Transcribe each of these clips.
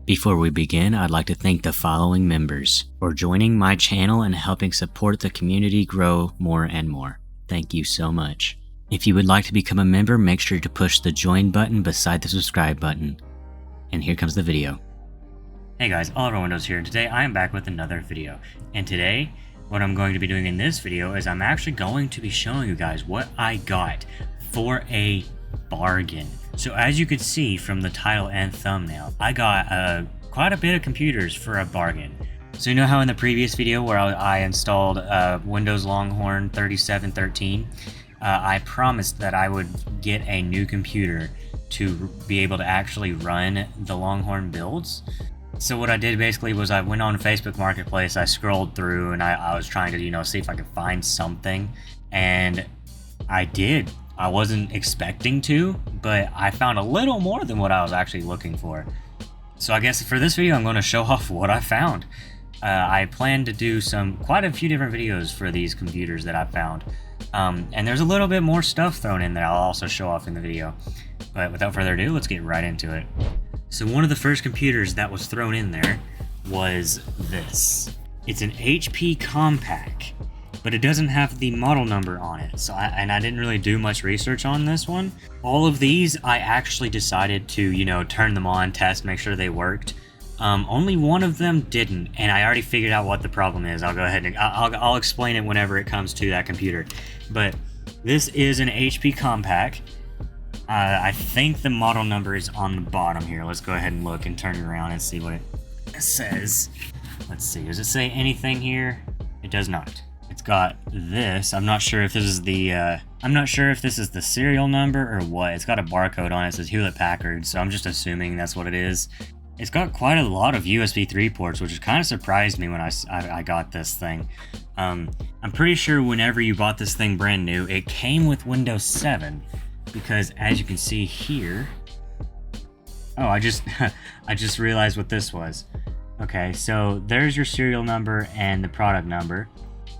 Before we begin, I'd like to thank the following members for joining my channel and helping support the community grow more and more. Thank you so much. If you would like to become a member, make sure to push the join button beside the subscribe button. And here comes the video. Hey guys, Oliver Windows here, and today I am back with another video. And today, what I'm going to be doing in this video is I'm actually going to be showing you guys what I got for a bargain. So as you can see from the title and thumbnail, I got quite a bit of computers for a bargain. So you know how in the previous video where I installed Windows Longhorn 3713, I promised that I would get a new computer to be able to actually run the Longhorn builds. So what I did basically was I went on Facebook Marketplace, I scrolled through, and I was trying to, see if I could find something, and I did. I wasn't expecting to, but I found a little more than what I was actually looking for. So I guess for this video, I'm going to show off what I found. I plan to do quite a few different videos for these computers that I found. And there's a little bit more stuff thrown in there I'll also show off in the video. But without further ado, let's get right into it. So one of the first computers that was thrown in there was this. It's an HP Compaq, but it doesn't have the model number on it. So I didn't really do much research on this one. All of these, I actually decided to, turn them on, test, make sure they worked. Only one of them didn't, and I already figured out what the problem is. I'll go ahead and I'll explain it whenever it comes to that computer. But this is an HP Compaq. I think the model number is on the bottom here. Let's go ahead and look and turn it around and see what it says. Let's see, does it say anything here? It does not. It's got this. I'm not sure if this is the serial number or what. It's got a barcode on it. It says Hewlett-Packard, so I'm just assuming that's what it is. It's got quite a lot of USB 3 ports, which kind of surprised me when I got this thing. I'm pretty sure whenever you bought this thing brand new, it came with Windows 7, because as you can see here, oh, I just realized what this was. Okay, so there's your serial number and the product number.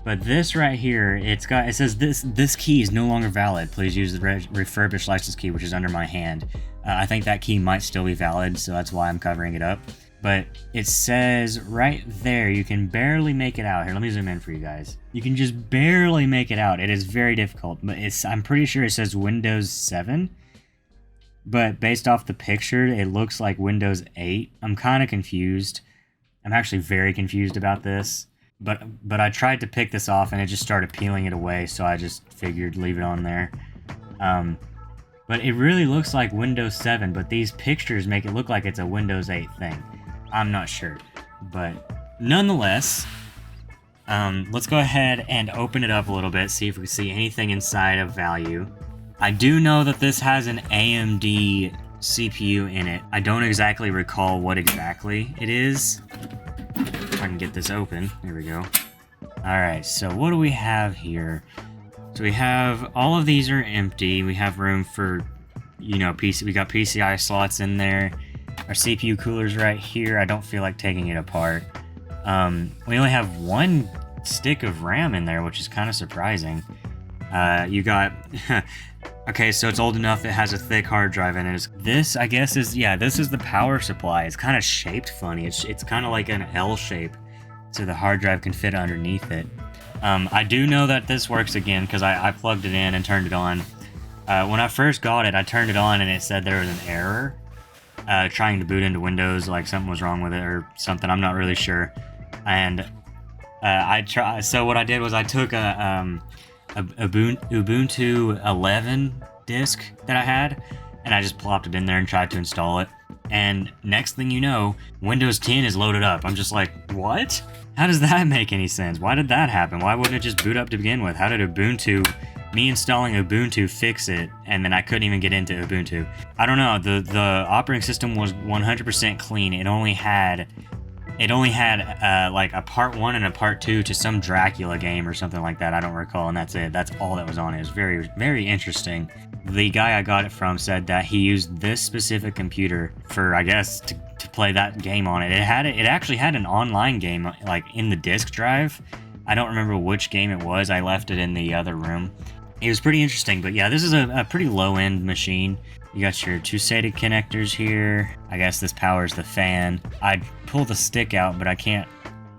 But this right here, it says this key is no longer valid. Please use the refurbished license key, which is under my hand. I think that key might still be valid, so that's why I'm covering it up. But it says right there, you can barely make it out. Here, let me zoom in for you guys. You can just barely make it out. It is very difficult, but I'm pretty sure it says Windows 7. But based off the picture, it looks like Windows 8. I'm kind of confused. I'm actually very confused about this. But I tried to pick this off and it just started peeling it away, so I just figured leave it on there. But it really looks like Windows 7, but these pictures make it look like it's a Windows 8 thing. I'm not sure, but nonetheless, let's go ahead and open it up a little bit, see if we can see anything inside of value. I do know that this has an AMD CPU in it. I don't exactly recall what exactly it is. If I can get this open. There we go. Alright, so what do we have here? So we have, all of these are empty. We have room for, PC. We got PCI slots in there. Our CPU cooler's right here. I don't feel like taking it apart. We only have one stick of RAM in there, which is kind of surprising. You got... Okay, so it's old enough, it has a thick hard drive in it. This, I guess, this is the power supply. It's kind of shaped funny. It's kind of like an L shape, so the hard drive can fit underneath it. I do know that this works again, because I plugged it in and turned it on. When I first got it, I turned it on and it said there was an error. Trying to boot into Windows, like something was wrong with it or something, I'm not really sure. And so what I did was I took a Ubuntu 11 disk that I had, and I just plopped it in there and tried to install it. And next thing you know, Windows 10 is loaded up. I'm just like, what? How does that make any sense? Why did that happen? Why wouldn't it just boot up to begin with? How did me installing Ubuntu fix it, and then I couldn't even get into Ubuntu? I don't know. The operating system was 100% clean. It only had like a part 1 and a part 2 to some Dracula game or something like that. I don't recall, and that's it. That's all that was on it. It was very, very interesting. The guy I got it from said that he used this specific computer for, I guess, to play that game on it. It actually had an online game, like, in the disk drive. I don't remember which game it was. I left it in the other room. It was pretty interesting, but yeah, this is a pretty low-end machine. You got your two SATA connectors here. I guess this powers the fan. I'd pull the stick out, but I can't.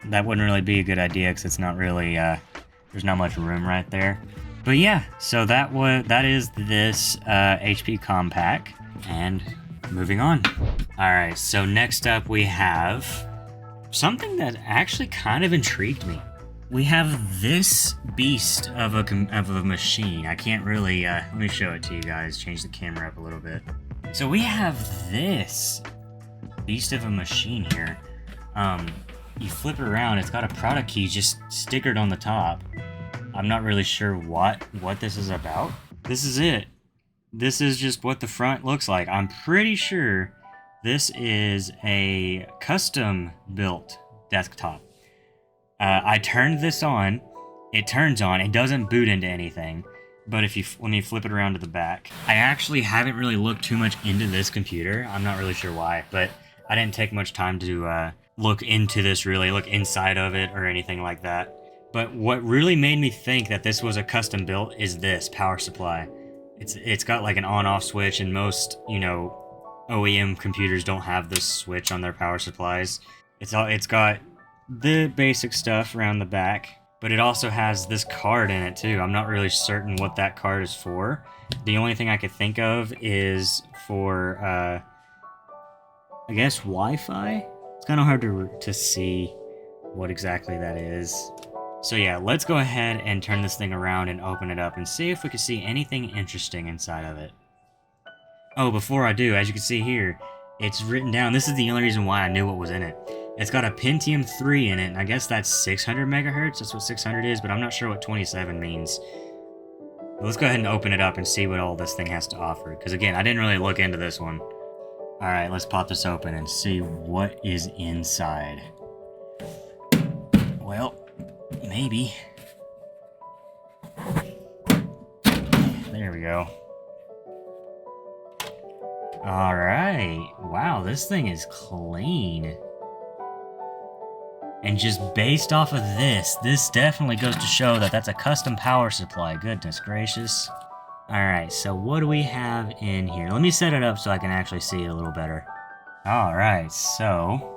That wouldn't really be a good idea because it's not really, there's not much room right there. But yeah, so that is this HP Compaq. And moving on. Alright, so next up we have something that actually kind of intrigued me. We have this beast of a machine. I can't really, let me show it to you guys, change the camera up a little bit. So we have this beast of a machine here. You flip it around, it's got a product key just stickered on the top. I'm not really sure what this is about. This is it. This is just what the front looks like. I'm pretty sure this is a custom built desktop. I turned this on. It turns on. It doesn't boot into anything. But let me flip it around to the back. I actually haven't really looked too much into this computer. I'm not really sure why, but I didn't take much time to look into this, really look inside of it or anything like that. But what really made me think that this was a custom built is this power supply. It's got like an on-off switch, and most, you know, OEM computers don't have this switch on their power supplies. It's got the basic stuff around the back, but it also has this card in it too. I'm not really certain what that card is for. The only thing I could think of is for, I guess Wi-Fi? It's kind of hard to see what exactly that is. So yeah, let's go ahead and turn this thing around and open it up and see if we can see anything interesting inside of it. Oh, before I do, as you can see here, it's written down. This is the only reason why I knew what was in it. It's got a Pentium III in it, and I guess that's 600 megahertz. That's what 600 is, but I'm not sure what 27 means. But let's go ahead and open it up and see what all this thing has to offer. Because again, I didn't really look into this one. Alright, let's pop this open and see what is inside. Well, maybe. There we go. Alright. Wow, this thing is clean. And just based off of this definitely goes to show that that's a custom power supply. Goodness gracious. Alright, so what do we have in here? Let me set it up so I can actually see it a little better. Alright, so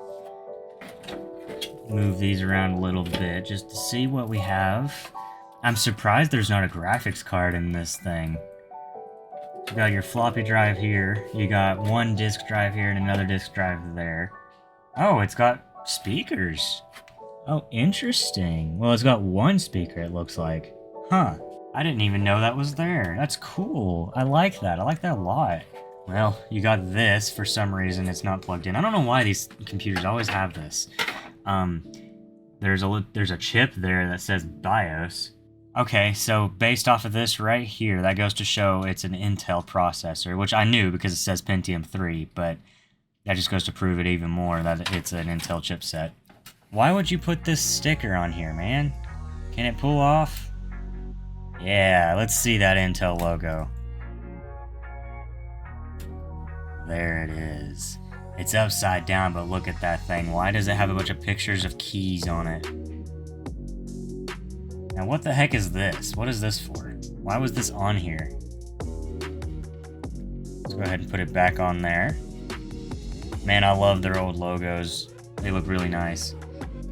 move these around a little bit just to see what we have. I'm surprised there's not a graphics card in this thing. You got your floppy drive here. You got one disk drive here and another disk drive there. Oh, it's got speakers. Oh, interesting. Well, it's got one speaker, it looks like. Huh. I didn't even know that was there. That's cool. I like that. I like that a lot. Well, you got this. For some reason, it's not plugged in. I don't know why these computers always have this. There's a chip there that says BIOS. Okay, so based off of this right here, that goes to show it's an Intel processor, which I knew because it says Pentium III, but that just goes to prove it even more that it's an Intel chipset. Why would you put this sticker on here, man? Can it pull off? Yeah, let's see that Intel logo. There it is. It's upside down, but look at that thing. Why does it have a bunch of pictures of keys on it? Now, what the heck is this? What is this for? Why was this on here? Let's go ahead and put it back on there. Man, I love their old logos. They look really nice.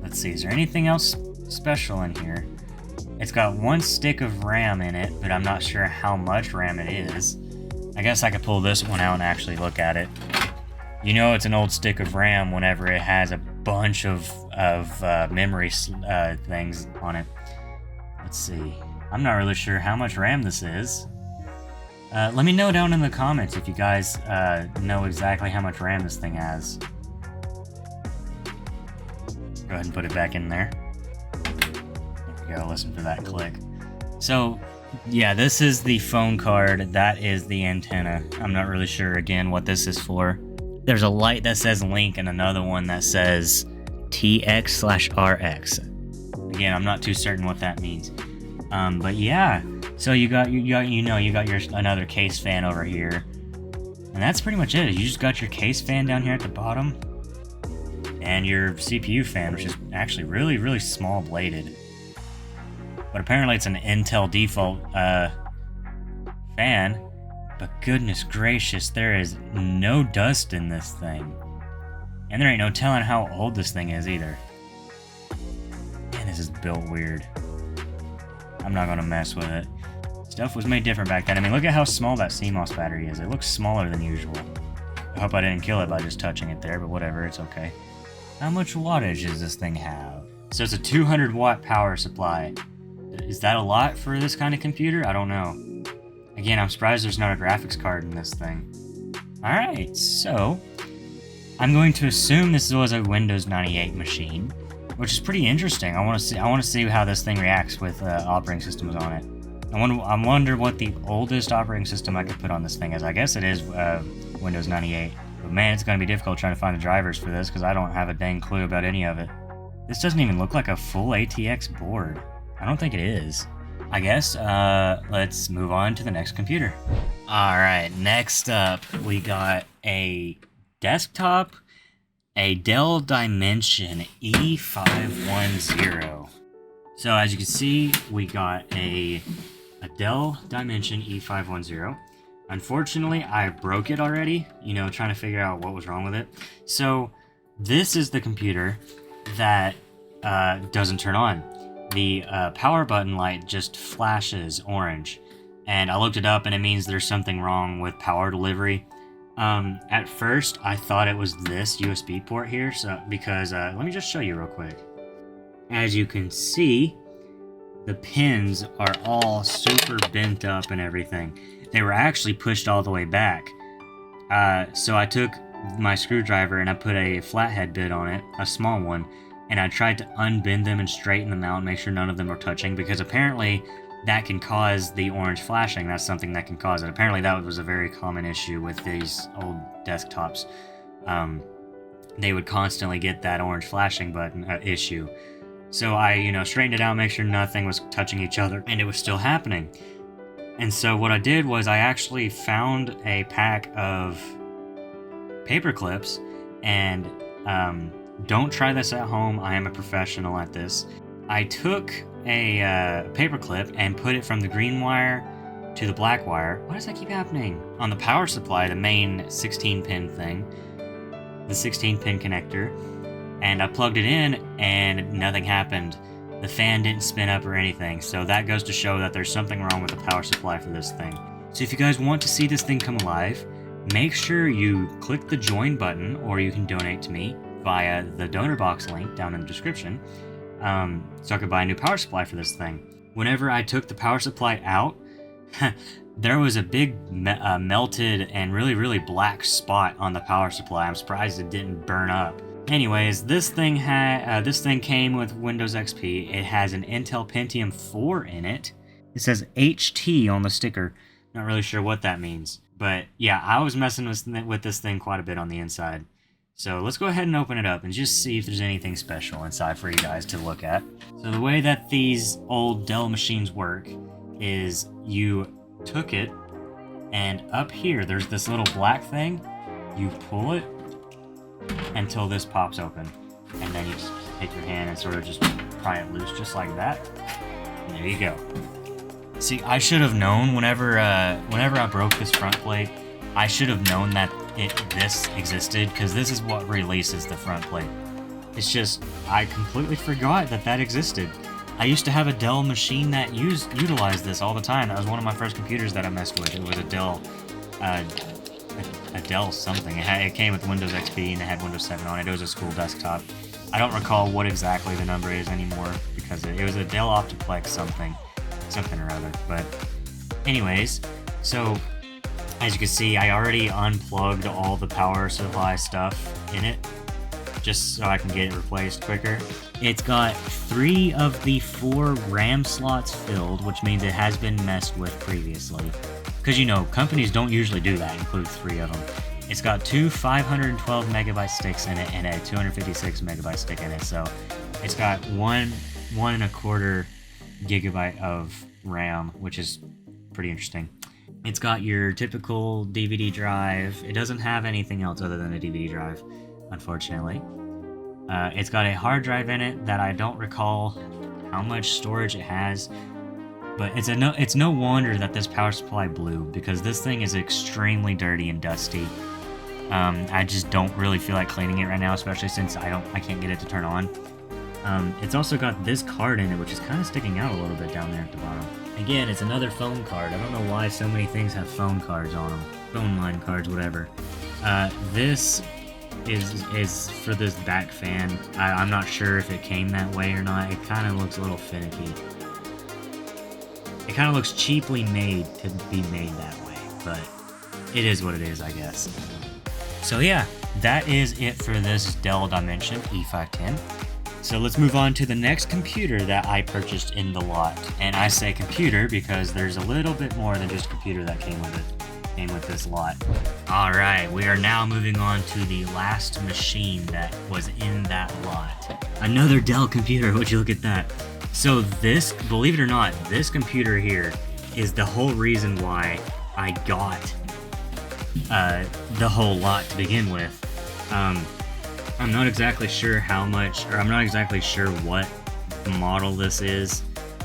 Let's see, is there anything else special in here? It's got one stick of RAM in it, but I'm not sure how much RAM it is. I guess I could pull this one out and actually look at it. You know it's an old stick of RAM whenever it has a bunch of memory things on it. Let's see. I'm not really sure how much RAM this is. Let me know down in the comments if you guys know exactly how much RAM this thing has. Go ahead and put it back in there. There we go, listen for that click. So, yeah, this is the phone card. That is the antenna. I'm not really sure, again, what this is for. There's a light that says link and another one that says TX/RX. Again, I'm not too certain what that means. But yeah, so you got your another case fan over here. And that's pretty much it. You just got your case fan down here at the bottom. And your CPU fan, which is actually really, really small bladed. But apparently it's an Intel default fan. But goodness gracious, there is no dust in this thing. And there ain't no telling how old this thing is either. Man, this is built weird. I'm not gonna mess with it. Stuff was made different back then. I mean, look at how small that CMOS battery is. It looks smaller than usual. I hope I didn't kill it by just touching it there, but whatever, it's okay. How much wattage does this thing have? So it's a 200 watt power supply. Is that a lot for this kind of computer? I don't know. Again, I'm surprised there's not a graphics card in this thing. Alright, so I'm going to assume this was a Windows 98 machine, which is pretty interesting. I want to see how this thing reacts with operating systems on it. I wonder what the oldest operating system I could put on this thing is. I guess it is Windows 98. But man, it's going to be difficult trying to find the drivers for this because I don't have a dang clue about any of it. This doesn't even look like a full ATX board. I don't think it is. I guess, let's move on to the next computer. Alright, next up, we got a desktop, a Dell Dimension E510. So as you can see, we got a Dell Dimension E510. Unfortunately, I broke it already, trying to figure out what was wrong with it. So this is the computer that doesn't turn on. The power button light just flashes orange. And I looked it up and it means there's something wrong with power delivery. At first, I thought it was this USB port here, because let me just show you real quick. As you can see, the pins are all super bent up and everything. They were actually pushed all the way back. So I took my screwdriver and I put a flathead bit on it, a small one, and I tried to unbend them and straighten them out and make sure none of them are touching, because apparently that can cause the orange flashing. That's something that can cause it. Apparently that was a very common issue with these old desktops. They would constantly get that orange flashing button issue. So I, straightened it out, make sure nothing was touching each other, and it was still happening. And so what I did was I actually found a pack of paper clips, and don't try this at home. I am a professional at this. I took a paper clip and put it from the green wire to the black wire. Why does that keep happening? On the power supply, the main 16-pin thing, the 16-pin connector, and I plugged it in and nothing happened. The fan didn't spin up or anything, so that goes to show that there's something wrong with the power supply for this thing. So if you guys want to see this thing come alive, make sure you click the join button, or you can donate to me via the donor box link down in the description, so I could buy a new power supply for this thing. Whenever I took the power supply out, there was a big melted and really black spot on the power supply. I'm surprised it didn't burn up. Anyways, this thing came with Windows XP. It has an Intel Pentium IV in it. It says HT on the sticker. Not really sure what that means. But yeah, I was messing with this thing quite a bit on the inside. So let's go ahead and open it up and just see if there's anything special inside for you guys to look at. So the way that these old Dell machines work is you took it, and up here there's this little black thing. You pull it until this pops open, and then you just take your hand and sort of just pry it loose just like that. And there you go. See, I should have known whenever I broke this front plate, I should have known that this existed, because this is what releases the front plate. It's just, I completely forgot that existed. I used to have a Dell machine that utilized this all the time. That was one of my first computers that I messed with. It was a Dell, a Dell something. It came with Windows XP and it had Windows 7 on it. It was a school desktop. I don't recall what exactly the number is anymore, because it was a Dell Optiplex something or other. But anyways, so as you can see, I already unplugged all the power supply stuff in it, just so I can get it replaced quicker. It's got 3 of the 4 RAM slots filled, which means it has been messed with previously. Because, companies don't usually do that, include 3 of them. It's got 2 512 megabyte sticks in it and a 256 megabyte stick in it, so it's got 1.25 gigabyte of RAM, which is pretty interesting. It's got your typical DVD drive. It doesn't have anything else other than a DVD drive, unfortunately. It's got a hard drive in it that I don't recall how much storage it has. But it's no wonder that this power supply blew, because this thing is extremely dirty and dusty. I just don't really feel like cleaning it right now, especially since I can't get it to turn on. It's also got this card in it, which is kind of sticking out a little bit down there at the bottom. Again, it's another phone card. I don't know why so many things have phone cards on them. Phone line cards, whatever. This is for this back fan. I'm not sure if it came that way or not. It kind of looks a little finicky. It kind of looks cheaply made to be made that way, but it is what it is, I guess. So yeah, that is it for this Dell Dimension E510. So let's move on to the next computer that I purchased in the lot. And I say computer because there's a little bit more than just computer that came with it. Came with this lot. Alright, we are now moving on to the last machine that was in that lot. Another Dell computer, would you look at that? So this, believe it or not, this computer here is the whole reason why I got the whole lot to begin with. I'm not exactly sure how much, or I'm not exactly sure what model this is.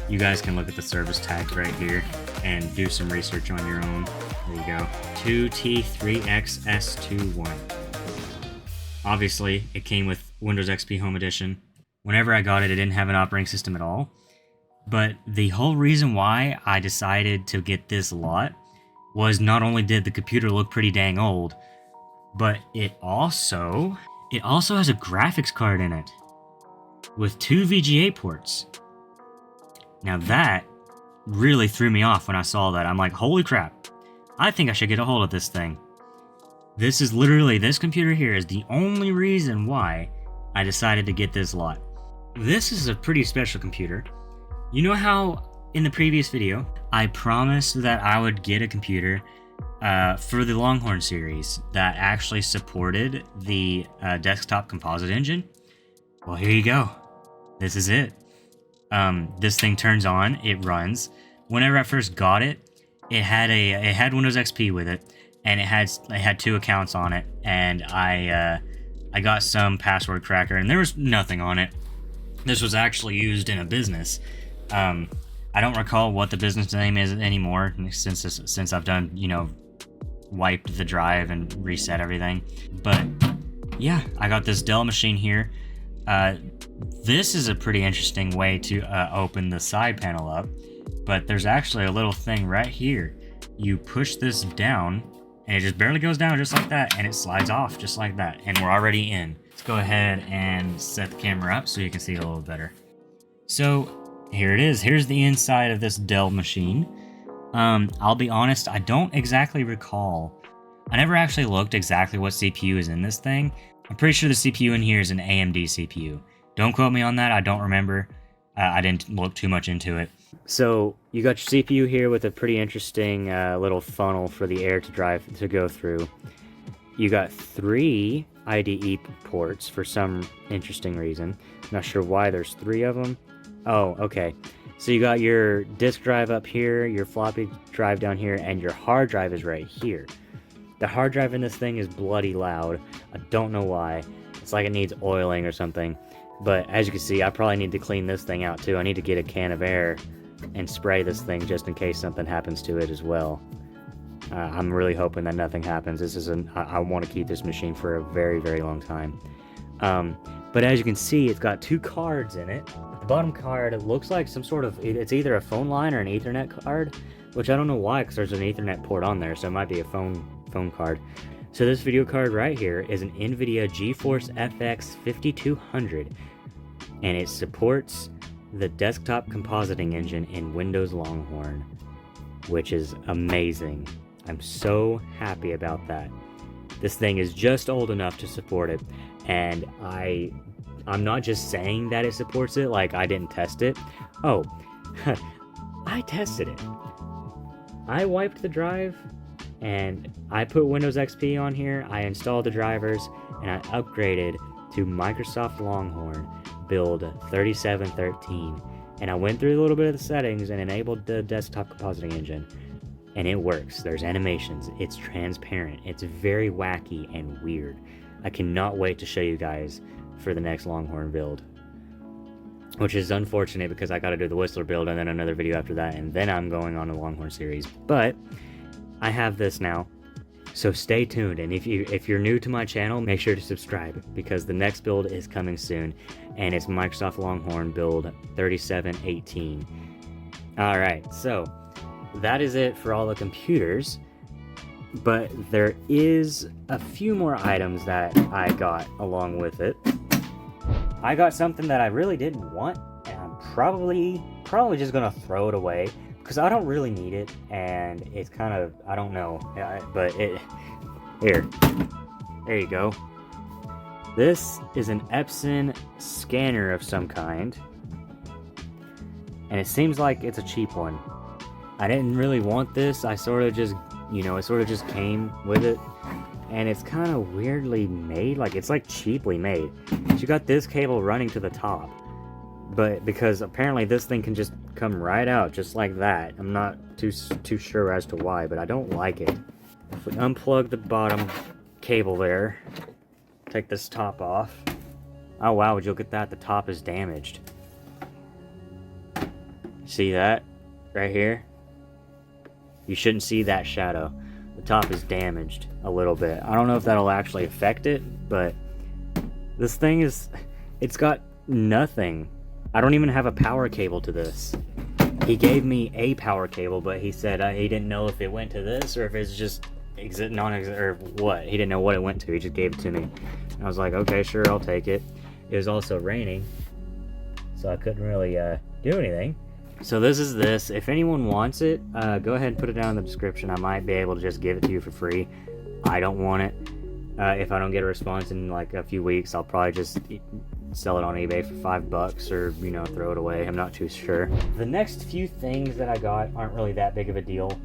You guys can look at the service tags right here and do some research on your own. There you go. 2T3XS21. Obviously, it came with Windows XP Home Edition. Whenever I got it, it didn't have an operating system at all. But the whole reason why I decided to get this lot was not only did the computer look pretty dang old, but it also has a graphics card in it with 2 VGA ports. Now that really threw me off when I saw that. I'm like, holy crap, I think I should get a hold of this thing. This is literally, this computer here is the only reason why I decided to get this lot. This is a pretty special computer. You know how in the previous video, I promised that I would get a computer for the Longhorn series that actually supported the desktop composite engine? Well, here you go. This is it. This thing turns on, it runs. Whenever I first got it, it had Windows XP with it, and it had 2 accounts on it, and I got some password cracker, and there was nothing on it. This was actually used in a business. I don't recall what the business name is anymore since I've done, wiped the drive and reset everything. But yeah, I got this Dell machine here. This is a pretty interesting way to open the side panel up, but there's actually a little thing right here. You push this down, and it just barely goes down just like that, and it slides off just like that, and we're already in. Let's go ahead and set the camera up so you can see it a little better. So here it is. Here's the inside of this Dell machine. I'll be honest, I don't exactly recall. I never actually looked exactly what CPU is in this thing. I'm pretty sure the CPU in here is an AMD CPU. Don't quote me on that, I don't remember. I didn't look too much into it. So you got your CPU here with a pretty interesting little funnel for the air to go through. You got 3 IDE ports for some interesting reason. Not sure why there's 3 of them. Oh, okay. So you got your disk drive up here, your floppy drive down here, and your hard drive is right here. The hard drive in this thing is bloody loud. I don't know why. It's like it needs oiling or something. But as you can see, I probably need to clean this thing out too. I need to get a can of air and spray this thing just in case something happens to it as well. I'm really hoping that nothing happens. I want to keep this machine for a very, very long time. But as you can see, it's got 2 cards in it. The bottom card, it looks like some sort of, it's either a phone line or an Ethernet card, which I don't know why, because there's an Ethernet port on there, so it might be a phone card. So this video card right here is an NVIDIA GeForce FX 5200, and it supports the desktop compositing engine in Windows Longhorn, which is amazing. I'm so happy about that. This thing is just old enough to support it, and I'm not just saying that it supports it, like I didn't test it. Oh, I tested it. I wiped the drive, and I put Windows XP on here, I installed the drivers, and I upgraded to Microsoft Longhorn build 3713. And I went through a little bit of the settings and enabled the desktop compositing engine. And it works. There's animations. It's transparent. It's very wacky and weird. I cannot wait to show you guys for the next Longhorn build. which is unfortunate because I got to do the Whistler build and then another video after that, and then I'm going on the Longhorn series. But I have this now, so stay tuned. And if you're new to my channel, make sure to subscribe because the next build is coming soon, and it's Microsoft Longhorn build 3718. All right, so that is it for all the computers. But there is a few more items that I got along with it. I got something that I really didn't want, and I'm probably just gonna throw it away because I don't really need it, and it's kind of, I don't know, but here, there you go. This is an Epson scanner of some kind, and it seems like it's a cheap one. I didn't really want this. I sort of just, it sort of just came with it. And it's kind of weirdly made. Like, it's like cheaply made. You got this cable running to the top. But because apparently this thing can just come right out just like that. I'm not too sure as to why, but I don't like it. If we unplug the bottom cable there, take this top off. Oh wow, would you look at that? The top is damaged. See that? Right here? You shouldn't see that shadow. The top is damaged a little bit. I don't know if that'll actually affect it, but this thing is, it's got nothing. I don't even have a power cable to this. He gave me a power cable, but he said he didn't know if it went to this or if it's just or what. He didn't know what it went to. He just gave it to me. I was like, okay, sure, I'll take it. It was also raining, so I couldn't really do anything. So this is this. If anyone wants it, go ahead and put it down in the description. I might be able to just give it to you for free. I don't want it. If I don't get a response in like a few weeks, I'll probably just sell it on eBay for $5 or, throw it away. I'm not too sure. The next few things that I got aren't really that big of a deal,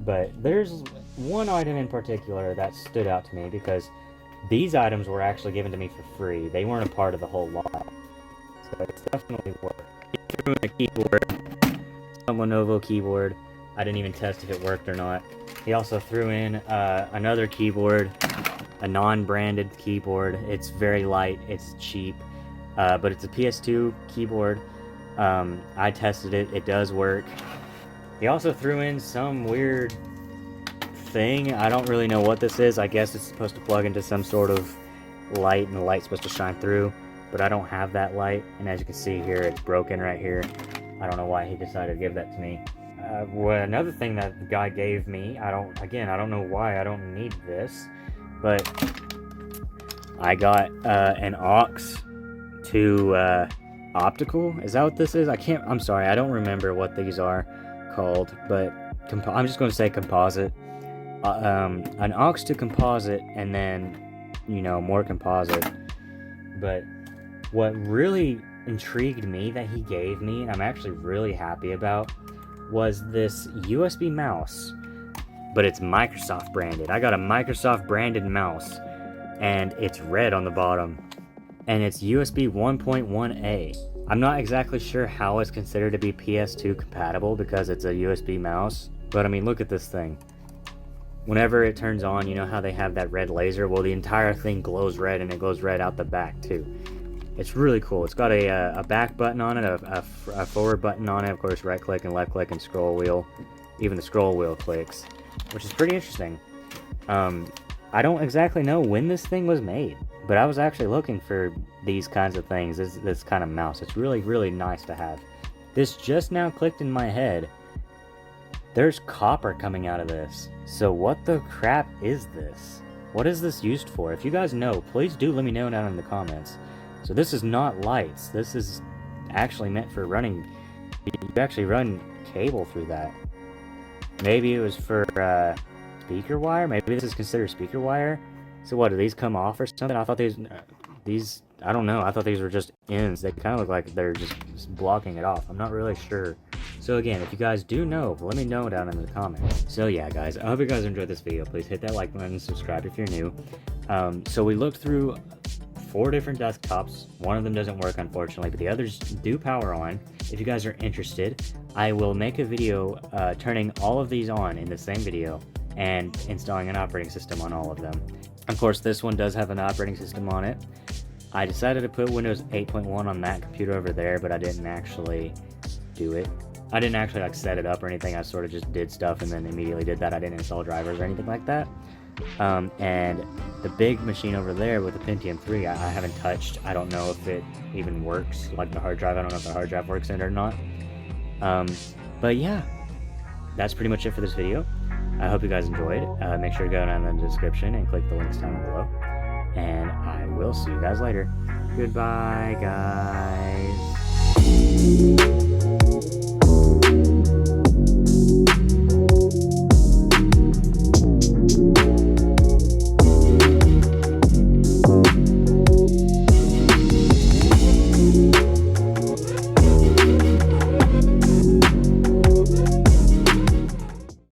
but there's one item in particular that stood out to me because these items were actually given to me for free. They weren't a part of the whole lot. So it's definitely worth it. He threw in a keyboard, some Lenovo keyboard. I didn't even test if it worked or not. He also threw in another keyboard, a non-branded keyboard. It's very light, it's cheap, but it's a PS2 keyboard. I tested it, it does work. He also threw in some weird thing. I don't really know what this is. I guess it's supposed to plug into some sort of light, and the light's supposed to shine through, but I don't have that light, and as you can see here, it's broken right here. I don't know why he decided to give that to me. Another thing that the guy gave me, I don't know why I don't need this, but I got an aux to optical. Is that what this is? I'm sorry, I don't remember what these are called, but I'm just going to say composite. An aux to composite, and then, more composite. But what really intrigued me that he gave me, and I'm actually really happy about, was this USB mouse, but it's Microsoft branded. I got a Microsoft branded mouse, and it's red on the bottom, and it's USB 1.1A. I'm not exactly sure how it's considered to be PS2 compatible because it's a USB mouse, but I mean, look at this thing. Whenever it turns on, you know how they have that red laser? Well, the entire thing glows red, and it glows red out the back too. It's really cool. It's got a back button on it, a forward button on it, of course, right click and left click and scroll wheel. Even the scroll wheel clicks, which is pretty interesting. I don't exactly know when this thing was made, but I was actually looking for these kinds of things, this kind of mouse. It's really, really nice to have. This just now clicked in my head. There's copper coming out of this. So what the crap is this? What is this used for? If you guys know, please do let me know down in the comments. So this is not lights. This is actually meant for running. You actually run cable through that. Maybe it was for speaker wire. Maybe this is considered speaker wire. So what, do these come off or something? I thought these I don't know. I thought these were just ends. They kind of look like they're just blocking it off. I'm not really sure. So again, if you guys do know, let me know down in the comments. So yeah, guys, I hope you guys enjoyed this video. Please hit that like button and subscribe if you're new. So we looked through 4 different desktops. One of them doesn't work, unfortunately, but the others do power on. If you guys are interested, I will make a video turning all of these on in the same video and installing an operating system on all of them. Of course, this one does have an operating system on it. I decided to put Windows 8.1 on that computer over there, but I didn't actually do it. I didn't actually like set it up or anything. I sort of just did stuff and then immediately did that. I didn't install drivers or anything like that. And the big machine over there with the Pentium III, I haven't touched. I don't know if it even works, like the hard drive. I don't know if the hard drive works in it or not. But yeah, that's pretty much it for this video. I hope you guys enjoyed. Make sure to go down in the description and click the links down below. And I will see you guys later. Goodbye, guys.